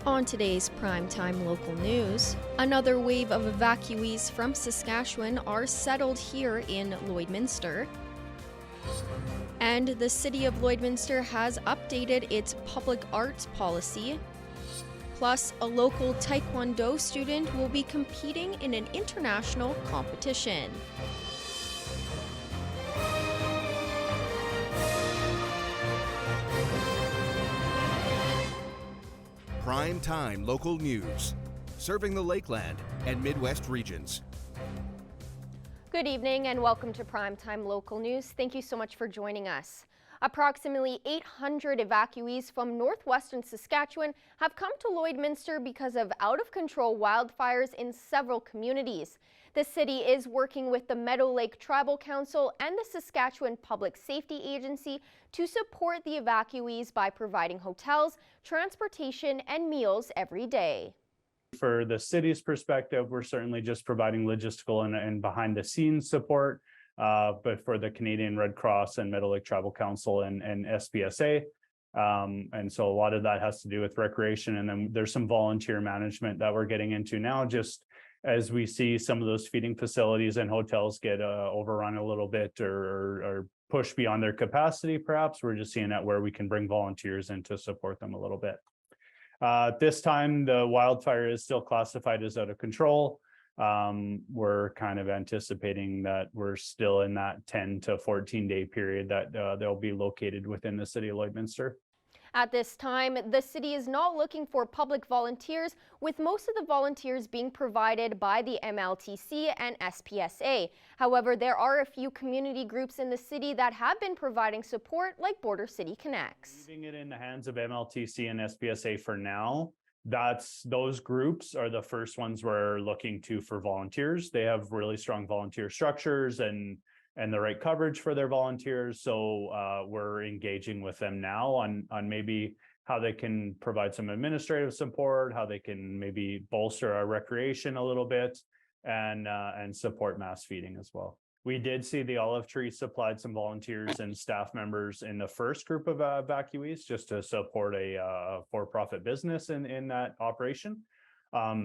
On today's primetime local news, another wave of evacuees from Saskatchewan are settled here in Lloydminster. And the city of Lloydminster has updated its public arts policy. Plus, a local Taekwondo student will be competing in an international competition. Prime Time Local News, serving the Lakeland and Midwest regions. Good evening and welcome to Primetime Local News. Thank you so much for joining us. Approximately 800 evacuees from northwestern Saskatchewan have come to Lloydminster because of out-of-control wildfires in several communities. The city is working with the Meadow Lake Tribal Council and the Saskatchewan Public Safety Agency to support the evacuees by providing hotels, transportation, and meals every day. For the city's perspective, we're certainly just providing logistical and behind-the-scenes support, but for the Canadian Red Cross and Meadow Lake Tribal Council and SPSA. And so a lot of that has to do with recreation, and then there's some volunteer management that we're getting into now, just as we see some of those feeding facilities and hotels get overrun a little bit or push beyond their capacity. Perhaps we're just seeing that where we can bring volunteers in to support them a little bit. This time, the wildfire is still classified as out of control. We're kind of anticipating that we're still in that 10 to 14 day period that they'll be located within the city of Lloydminster. At this time, the city is not looking for public volunteers, with most of the volunteers being provided by the MLTC and SPSA. However, there are a few community groups in the city that have been providing support, like Border City Connects. Leaving it in the hands of MLTC and SPSA for now. Those groups are the first ones we're looking to for volunteers. They have really strong volunteer structures and the right coverage for their volunteers. So we're engaging with them now on maybe how they can provide some administrative support, how they can maybe bolster our recreation a little bit, and support mass feeding as well. We did see the Olive Tree supplied some volunteers and staff members in the first group of evacuees just to support a for-profit business in that operation.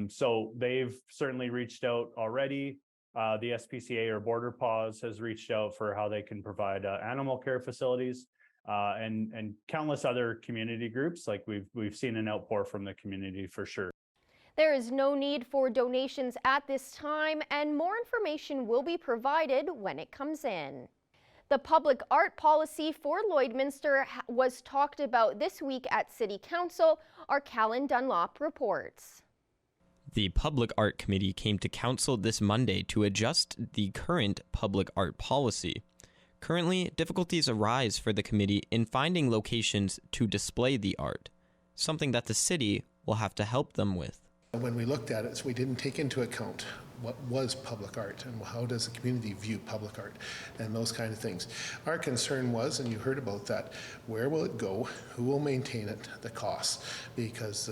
So they've certainly reached out already. The SPCA or Border Paws has reached out for how they can provide animal care facilities and countless other community groups. Like we've seen an outpour from the community for sure. There is no need for donations at this time, and more information will be provided when it comes in. The public art policy for Lloydminster was talked about this week at City Council. Our Callan Dunlop reports. The Public Art Committee came to Council this Monday to adjust the current public art policy. Currently, difficulties arise for the committee in finding locations to display the art, something that the city will have to help them with. When we looked at it, we didn't take into account what was public art and how does the community view public art and those kind of things. Our concern was, and you heard about that, where will it go, who will maintain it, the costs, because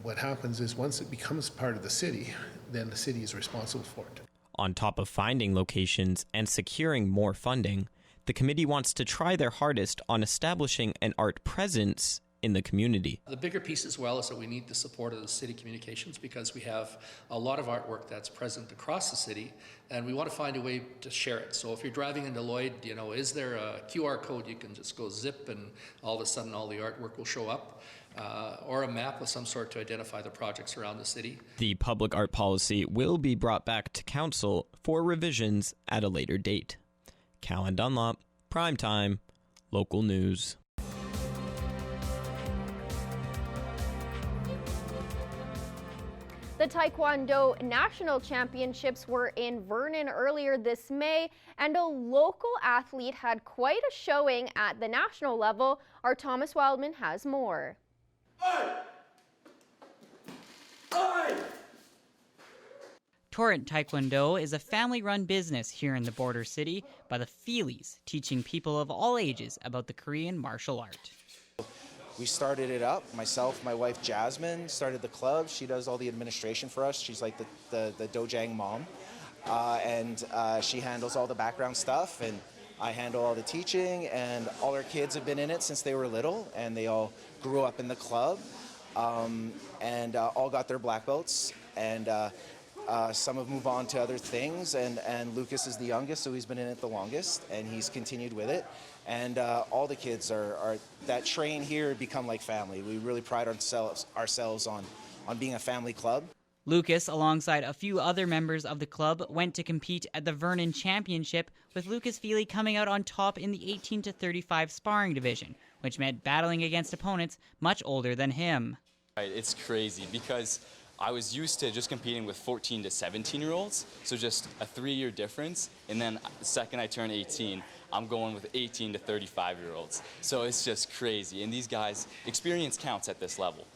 what happens is once it becomes part of the city, then the city is responsible for it. On top of finding locations and securing more funding, the committee wants to try their hardest on establishing an art presence in the community. The bigger piece as well is that we need the support of the city communications, because we have a lot of artwork that's present across the city and we want to find a way to share it. So if you're driving into Lloyd, is there a QR code you can just go zip and all of a sudden all the artwork will show up, or a map of some sort to identify the projects around the city. The public art policy will be brought back to council for revisions at a later date. Callan Dunlop, Primetime, Local News. The Taekwondo National Championships were in Vernon earlier this May, and a local athlete had quite a showing at the national level. Our Thomas Wildman has more. Torrent Taekwondo is a family-run business here in the border city by the Feelies, teaching people of all ages about the Korean martial art. We started it up. Myself, my wife Jasmine started the club. She does all the administration for us. She's like the dojang mom. And she handles all the background stuff, and I handle all the teaching, and all our kids have been in it since they were little, and they all grew up in the club. and all got their black belts, and some have moved on to other things, and Lucas is the youngest, so he's been in it the longest, and he's continued with it. And all the kids are that train here become like family. We really pride ourselves on being a family club. Lucas, alongside a few other members of the club, went to compete at the Vernon Championship, with Lucas Feely coming out on top in the 18 to 35 sparring division, which meant battling against opponents much older than him. It's crazy because I was used to just competing with 14 to 17-year-olds, so just a 3-year difference, and then the second I turn 18, I'm going with 18 to 35-year-olds. So it's just crazy, and these guys, experience counts at this level.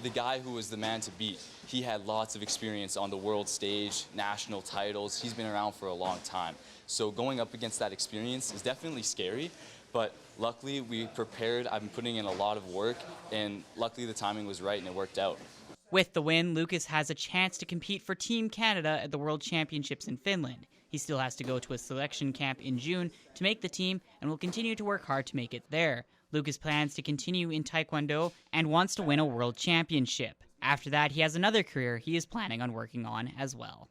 The guy who was the man to beat, he had lots of experience on the world stage, national titles. He's been around for a long time. So going up against that experience is definitely scary, but luckily we prepared. I've been putting in a lot of work, and luckily the timing was right and it worked out. With the win, Lucas has a chance to compete for Team Canada at the World Championships in Finland. He still has to go to a selection camp in June to make the team and will continue to work hard to make it there. Lucas plans to continue in Taekwondo and wants to win a world championship. After that, he has another career he is planning on working on as well.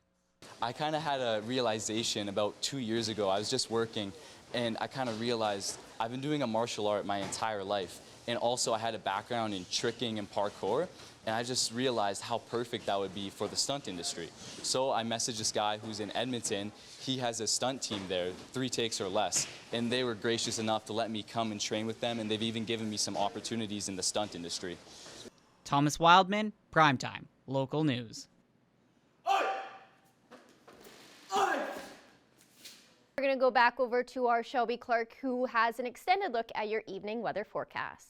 I kind of had a realization about 2 years ago. I was just working, and I kind of realized I've been doing a martial art my entire life. And also I had a background in tricking and parkour, and I just realized how perfect that would be for the stunt industry. So I messaged this guy who's in Edmonton. He has a stunt team there, 3 takes or less, and they were gracious enough to let me come and train with them, and they've even given me some opportunities in the stunt industry. Thomas Wildman, Primetime, Local News. We're going to go back over to our Shelby Clark, who has an extended look at your evening weather forecast.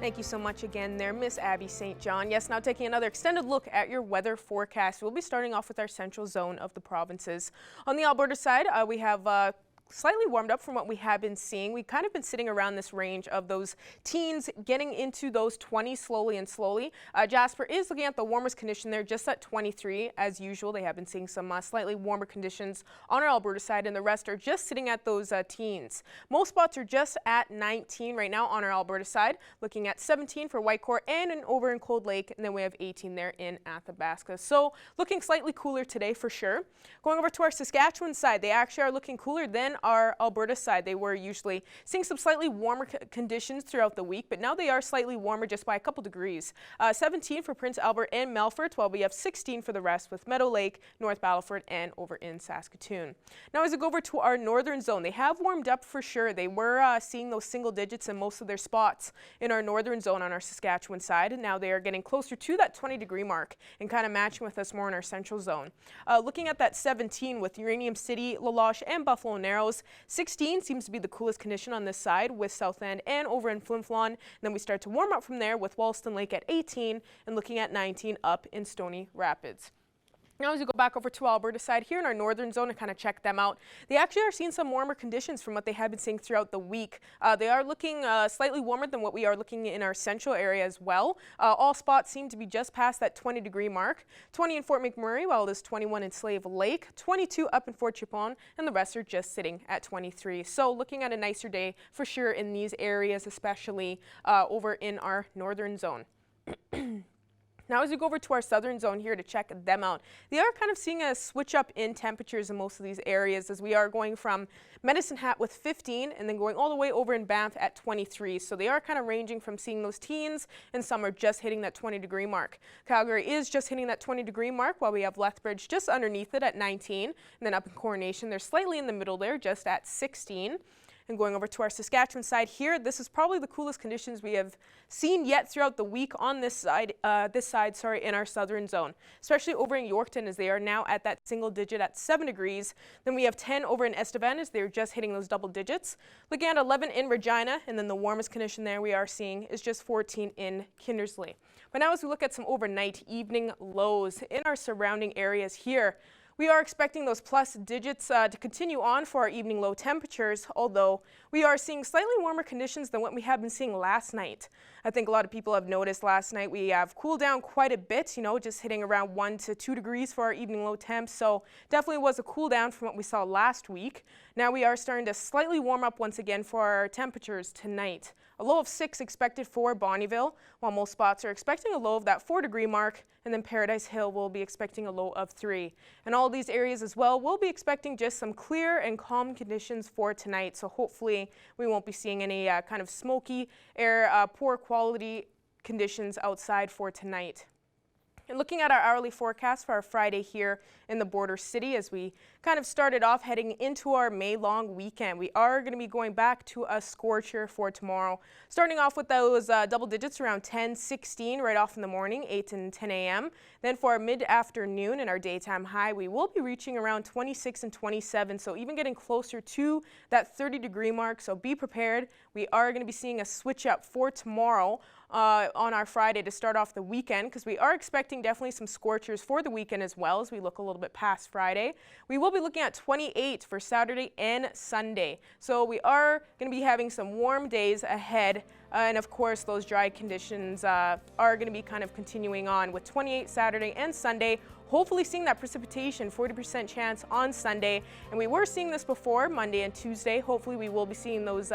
Thank you so much again there, Miss Abby St. John. Yes, now taking another extended look at your weather forecast. We'll be starting off with our central zone of the provinces. On the Alberta side, we have slightly warmed up from what we have been seeing. We've kind of been sitting around this range of those teens getting into those 20s slowly and slowly. Jasper is looking at the warmest condition there, just at 23 as usual. They have been seeing some slightly warmer conditions on our Alberta side, and the rest are just sitting at those teens. Most spots are just at 19 right now on our Alberta side, looking at 17 for Whitecourt and over in Cold Lake, and then we have 18 there in Athabasca. So looking slightly cooler today for sure. Going over to our Saskatchewan side, they actually are looking cooler than our Alberta side. They were usually seeing some slightly warmer conditions throughout the week, but now they are slightly warmer just by a couple degrees. 17 for Prince Albert and Melfort, while we have 16 for the rest with Meadow Lake, North Battleford, and over in Saskatoon. Now as we go over to our northern zone, they have warmed up for sure. They were seeing those single digits in most of their spots in our northern zone on our Saskatchewan side, and now they are getting closer to that 20-degree mark and kind of matching with us more in our central zone. Looking at that 17 with Uranium City, La Loche, and Buffalo Narrows, 16 seems to be the coolest condition on this side with Southland and over in Flin Flon. And then we start to warm up from there with Wollaston Lake at 18 and looking at 19 up in Stony Rapids. Now as we go back over to Alberta side here in our northern zone and kind of check them out, they actually are seeing some warmer conditions from what they have been seeing throughout the week. They are looking slightly warmer than what we are looking in our central area as well. All spots seem to be just past that 20-degree mark. 20 in Fort McMurray, while it is 21 in Slave Lake, 22 up in Fort Chipon, and the rest are just sitting at 23. So looking at a nicer day for sure in these areas, especially over in our northern zone. Now as we go over to our southern zone here to check them out, they are kind of seeing a switch up in temperatures in most of these areas as we are going from Medicine Hat with 15 and then going all the way over in Banff at 23. So they are kind of ranging from seeing those teens, and some are just hitting that 20-degree mark. Calgary is just hitting that 20-degree mark, while we have Lethbridge just underneath it at 19. And then up in Coronation, they're slightly in the middle there, just at 16. And going over to our Saskatchewan side here, this is probably the coolest conditions we have seen yet throughout the week on this side, in our southern zone, especially over in Yorkton as they are now at that single digit at 7 degrees. Then we have 10 over in Estevan as they're just hitting those double digits. Looking at 11 in Regina, and then the warmest condition there we are seeing is just 14 in Kindersley. But now as we look at some overnight evening lows in our surrounding areas here, We are expecting those plus digits to continue on for our evening low temperatures, although we are seeing slightly warmer conditions than what we have been seeing last night. I think a lot of people have noticed last night we have cooled down quite a bit, just hitting around 1 to 2 degrees for our evening low temps, so definitely was a cool down from what we saw last week. Now we are starting to slightly warm up once again for our temperatures tonight. A low of 6 expected for Bonnyville, while most spots are expecting a low of that 4-degree mark, and then Paradise Hill will be expecting a low of 3. And all of these areas as well will be expecting just some clear and calm conditions for tonight, so hopefully we won't be seeing any kind of smoky air, poor quality conditions outside for tonight. And looking at our hourly forecast for our Friday here in the border city, as we kind of started off heading into our May long weekend, we are going to be going back to a scorcher for tomorrow. Starting off with those double digits around 10, 16 right off in the morning, 8 and 10 a.m. Then for our mid-afternoon and our daytime high, we will be reaching around 26 and 27, so even getting closer to that 30-degree mark, so be prepared. We are going to be seeing a switch up for tomorrow on our Friday to start off the weekend, because we are expecting definitely some scorchers for the weekend as well as we look a little bit past Friday. We will be looking at 28 for Saturday and Sunday. So we are going to be having some warm days ahead. And of course, those dry conditions are going to be kind of continuing on with 28 Saturday and Sunday. Hopefully seeing that precipitation, 40% chance on Sunday. And we were seeing this before, Monday and Tuesday. Hopefully we will be seeing those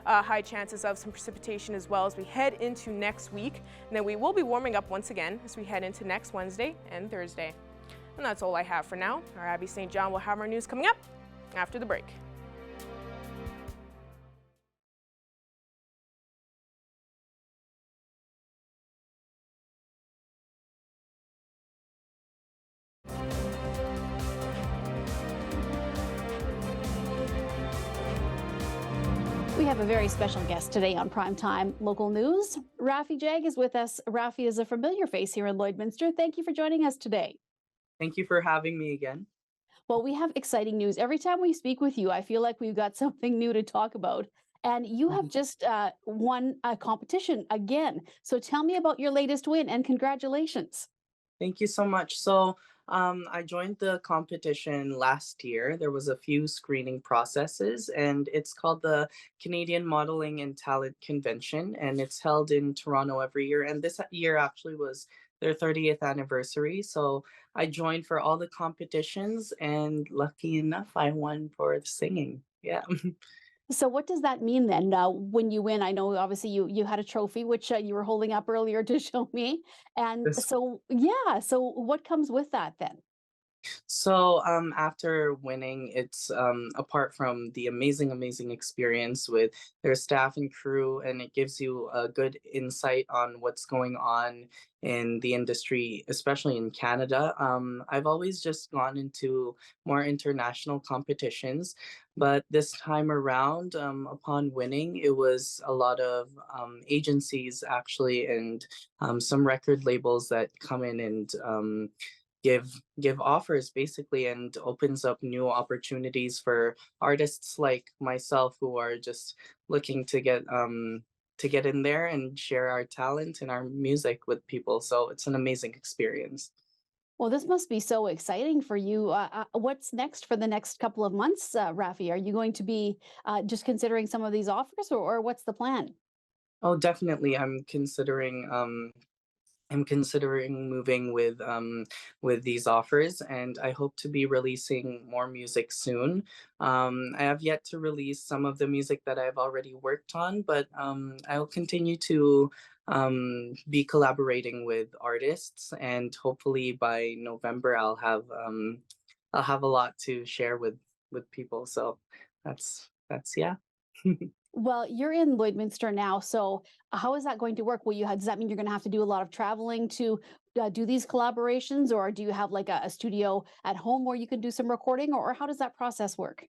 high chances of some precipitation as well as we head into next week. And then we will be warming up once again as we head into next Wednesday and Thursday. And that's all I have for now. Our Abby St. John will have more news coming up after the break. We have a very special guest today on Primetime Local News. Rafi Jag is with us. Rafi is a familiar face here in Lloydminster. Thank you for joining us today. Thank you for having me again. Well, we have exciting news. Every time we speak with you, I feel like we've got something new to talk about. And you have just won a competition again. So tell me about your latest win and congratulations. Thank you so much. So I joined the competition last year. There was a few screening processes, and it's called the Canadian Modeling and Talent Convention, and it's held in Toronto every year. And this year actually was their 30th anniversary. So I joined for all the competitions, and lucky enough, I won for singing. Yeah. So what does that mean then when you win? I know obviously you had a trophy, which you were holding up earlier to show me. And This so, yeah, so what comes with that then? So after winning, it's apart from the amazing experience with their staff and crew, and it gives you a good insight on what's going on in the industry, especially in Canada. I've always just gone into more international competitions, but this time around, upon winning, it was a lot of agencies actually, and some record labels that come in and give offers basically, and opens up new opportunities for artists like myself who are just looking to get in there and share our talent and our music with people. So it's an amazing experience. Well, this must be so exciting for you. What's next for the next couple of months, Rafi? Are you going to be just considering some of these offers, or what's the plan? Oh, definitely. I'm considering moving with these offers, and I hope to be releasing more music soon. I have yet to release some of the music that I've already worked on, but I'll continue to be collaborating with artists, and hopefully by November I'll have a lot to share with people. So that's yeah. Well, you're in Lloydminster now, so how is that going to work? Does that mean you're going to have to do a lot of traveling to do these collaborations, or do you have like a studio at home where you can do some recording, or how does that process work?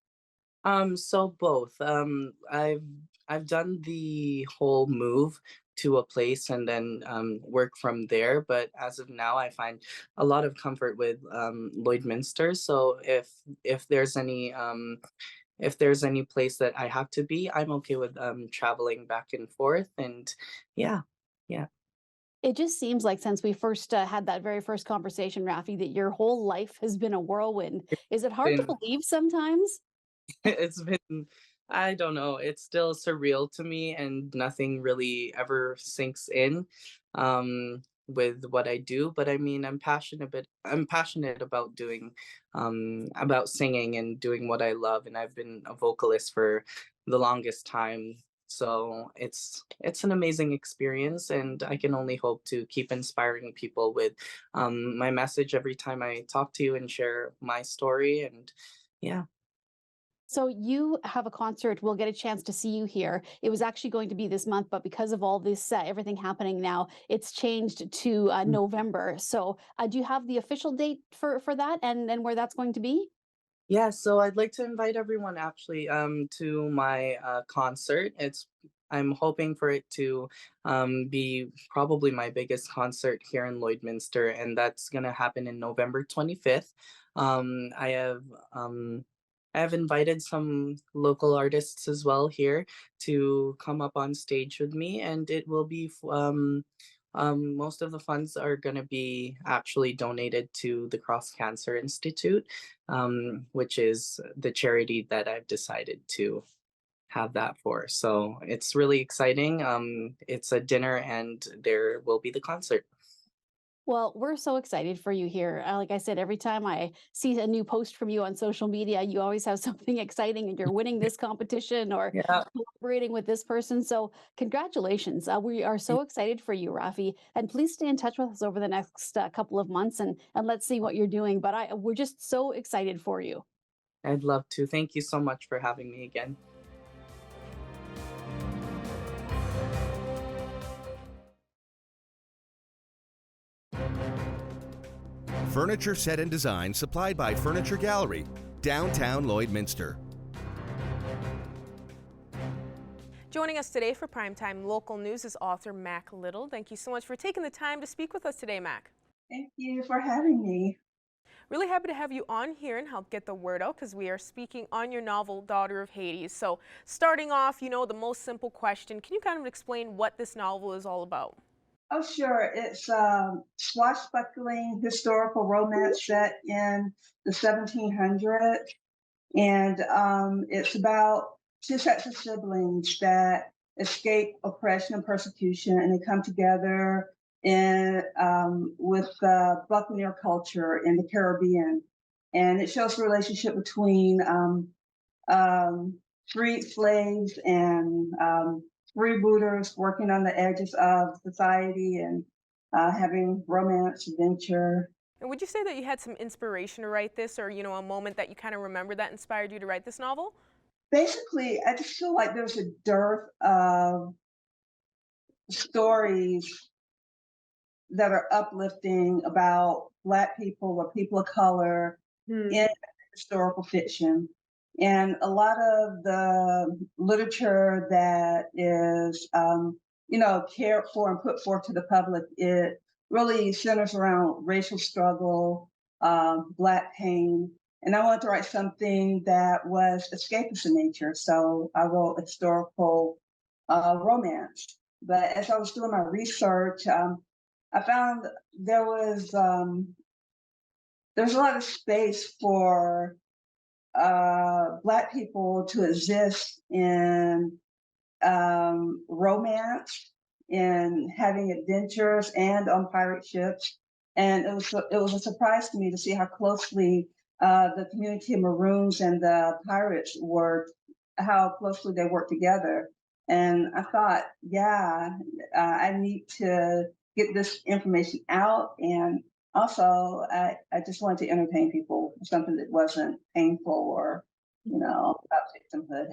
So both. I've done the whole move to a place and then work from there. But as of now, I find a lot of comfort with Lloydminster. So if there's any place that I have to be, I'm okay with traveling back and forth. And yeah, yeah. It just seems like since we first had that very first conversation, Rafi, that your whole life has been a whirlwind. Is it hard to Been believe sometimes? it's been I don't know, it's still surreal to me and nothing really ever sinks in with what I do, but I mean, I'm passionate about doing about singing and doing what I love, and I've been a vocalist for the longest time. So it's an amazing experience, and I can only hope to keep inspiring people with my message every time I talk to you and share my story. And yeah. So you have a concert. We'll get a chance to see you here. It was actually going to be this month, but because of all this, everything happening now, it's changed to November. So do you have the official date for that and where that's going to be? Yeah, so I'd like to invite everyone actually to my concert. I'm hoping for it to be probably my biggest concert here in Lloydminster, and that's gonna happen in November 25th. Um, I have um, I have invited some local artists as well here to come up on stage with me, and it will be most of the funds are going to be actually donated to the Cross Cancer Institute, which is the charity that I've decided to have that for. So it's really exciting. It's a dinner and there will be the concert. Well, we're so excited for you here. Like I said, every time I see a new post from you on social media, you always have something exciting and you're winning this competition or Yeah. collaborating with this person. So, congratulations. We are so excited for you, Rafi. And please stay in touch with us over the next couple of months and let's see what you're doing. But we're just so excited for you. I'd love to. Thank you so much for having me again. Furniture set and design supplied by Furniture Gallery, downtown Lloydminster. Joining us today for Primetime Local News is author Mac Little. Thank you so much for taking the time to speak with us today, Mac. Thank you for having me. Really happy to have you on here and help get the word out because we are speaking on your novel, Daughter of Hades. So starting off, the most simple question, can you kind of explain what this novel is all about? Oh, sure. It's swashbuckling historical romance set in the 1700s. And it's about two sets of siblings that escape oppression and persecution, and they come together with buccaneer culture in the Caribbean. And it shows the relationship between freed slaves and freebooters working on the edges of society and having romance, adventure. And would you say that you had some inspiration to write this or, a moment that you kind of remember that inspired you to write this novel? Basically, I just feel like there's a dearth of stories that are uplifting about Black people or people of color in historical fiction. And a lot of the literature that is, cared for and put forth to the public, it really centers around racial struggle, Black pain. And I wanted to write something that was escapist in nature. So I wrote a historical romance. But as I was doing my research, I found there's a lot of space for Black people to exist in romance, in having adventures, and on pirate ships. And it was a surprise to me to see how closely the community of Maroons and the pirates how closely they work together. And I thought, yeah, I need to get this information out. And also, I just wanted to entertain people with something that wasn't painful or, about victimhood.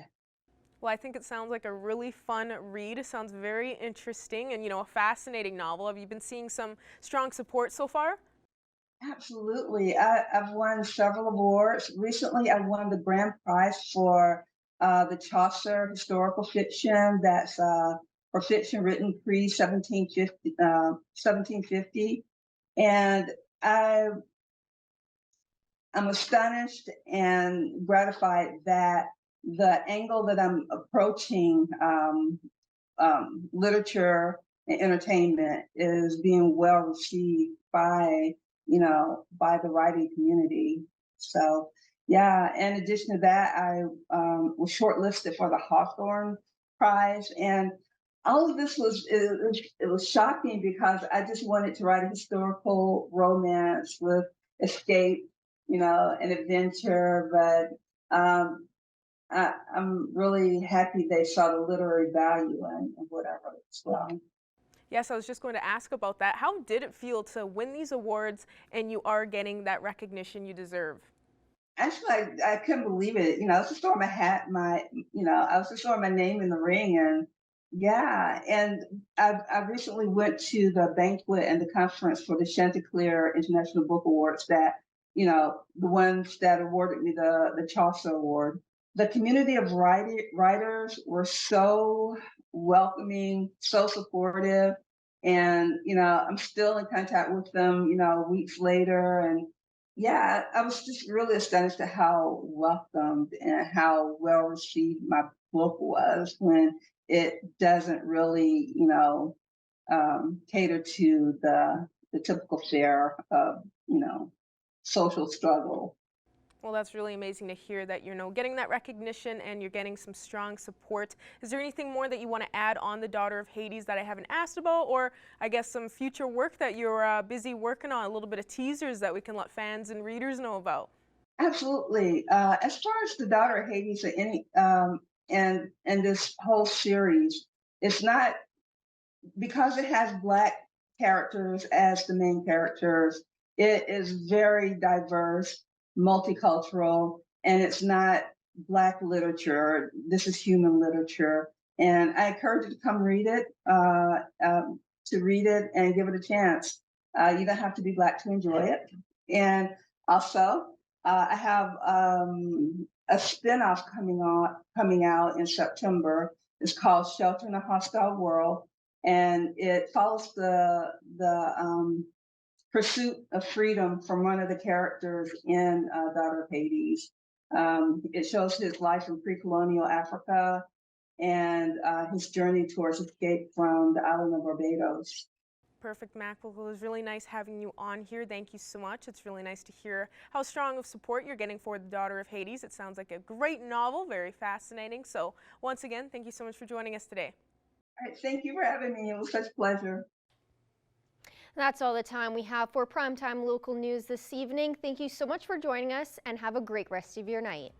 Well, I think it sounds like a really fun read. It sounds very interesting and, a fascinating novel. Have you been seeing some strong support so far? Absolutely. I've won several awards. Recently, I won the grand prize for the Chaucer historical fiction. That's for fiction written pre-1750. 1750. And I'm astonished and gratified that the angle that I'm approaching literature and entertainment is being well received by, by the writing community. So, yeah, in addition to that, I was shortlisted for the Hawthorne Prize. And all of this it was shocking because I just wanted to write a historical romance with escape, an adventure. But I'm really happy they saw the literary value in what I wrote as well. Yes, I was just going to ask about that. How did it feel to win these awards and you are getting that recognition you deserve? Actually, I couldn't believe it. I was just throwing my hat, I was just throwing my name in the ring, and yeah. And I recently went to the banquet and the conference for the Chanticleer International Book Awards. That the ones that awarded me the Chaucer Award. The community of writers were so welcoming, so supportive, and I'm still in contact with them. Weeks later, and yeah, I was just really astonished at how welcomed and how well received my book was when it doesn't really, cater to the typical fare of, social struggle. Well, that's really amazing to hear that you're getting that recognition and you're getting some strong support. Is there anything more that you want to add on the Daughter of Hades that I haven't asked about, or I guess some future work that you're busy working on, a little bit of teasers that we can let fans and readers know about? Absolutely. As far as the Daughter of Hades and this whole series, it's not because it has Black characters as the main characters. It is very diverse, multicultural, and it's not Black literature. This is human literature. And I encourage you to come read it, and give it a chance. You don't have to be Black to enjoy it. And also, I have a spinoff coming out in September. It's called Shelter in a Hostile World, and it follows the pursuit of freedom from one of the characters in Daughter of Hades. It shows his life in pre-colonial Africa and his journey towards escape from the island of Barbados. Perfect, Mac. Well, it was really nice having you on here. Thank you so much. It's really nice to hear how strong of support you're getting for The Daughter of Hades. It sounds like a great novel, very fascinating. So once again, thank you so much for joining us today. All right, thank you for having me. It was such a pleasure. That's all the time we have for Primetime Local News this evening. Thank you so much for joining us and have a great rest of your night.